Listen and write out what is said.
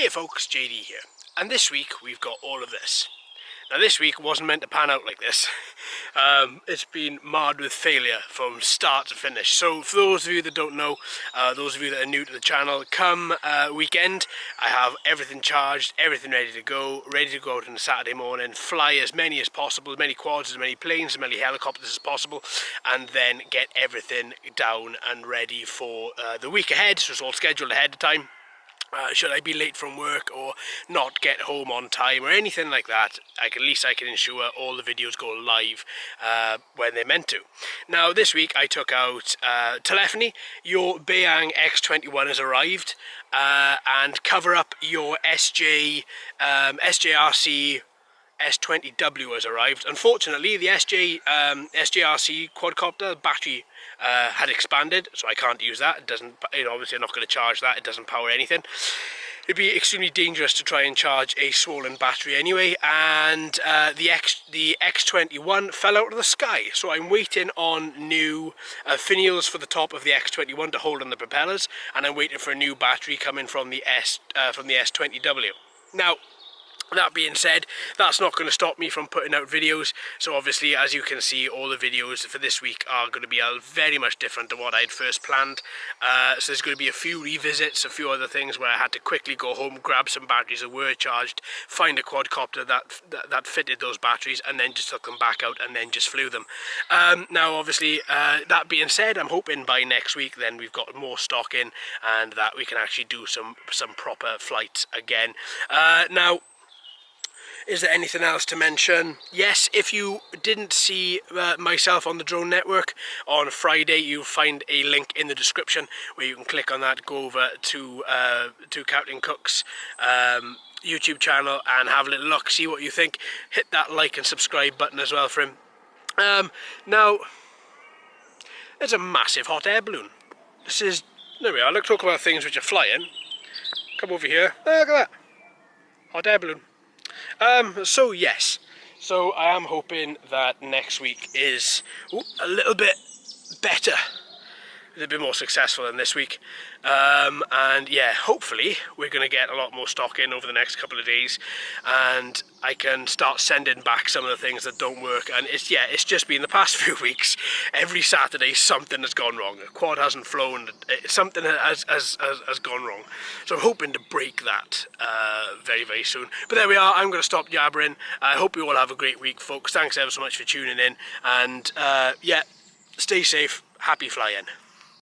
Hey folks, JD here, and this week we've got all of this. Now this week wasn't meant to pan out like this. It's been marred with failure from start to finish. So for those of you that don't know, those of you that are new to the channel, come weekend I have everything charged, everything ready to go out on a Saturday morning, fly as many as possible, as many quads, as many planes, as many helicopters as possible, and then get everything down and ready for the week ahead. So it's all scheduled ahead of time. Should I be late from work or not get home on time or anything like that, at least I can ensure all the videos go live when they're meant to. Now this week I took out telephony. Your Beiyang X21 has arrived, and cover up your SJRC S20W has arrived. Unfortunately, the SJRC quadcopter battery had expanded, so I can't use that. It doesn't, obviously I'm not going to charge that. It doesn't power anything. It'd be extremely dangerous to try and charge a swollen battery anyway, and the X21 fell out of the sky, so I'm waiting on new finials for the top of the X21 to hold on the propellers, and I'm waiting for a new battery coming from the S20W. Now, that being said, that's not going to stop me from putting out videos. So obviously, as you can see, all the videos for this week are going to be very much different to what I'd first planned. So there's going to be a few revisits, a few other things where I had to quickly go home, grab some batteries that were charged, find a quadcopter that fitted those batteries, and then just took them back out and then just flew them. Now obviously, that being said, I'm hoping by next week then we've got more stock in and that we can actually do some proper flights again. Now, is there anything else to mention? Yes, if you didn't see myself on the drone network on Friday, you'll find a link in the description where you can click on that, go over to Captain Cook's YouTube channel and have a little look, see what you think. Hit that like and subscribe button as well for him. Now, there's a massive hot air balloon. There we are, let's talk about things which are flying. Come over here, look at that, hot air balloon. So yes, so I am hoping that next week is a little bit better, a little bit more successful than this week, and yeah, hopefully we're going to get a lot more stock in over the next couple of days, and I can start sending back some of the things that don't work. And it's just been the past few weeks, every Saturday something has gone wrong. A quad hasn't flown, something has gone wrong. So I'm hoping to break that very, very soon. But there we are, I'm going to stop jabbering. I hope you all have a great week, folks. Thanks ever so much for tuning in, and yeah, stay safe, happy flying.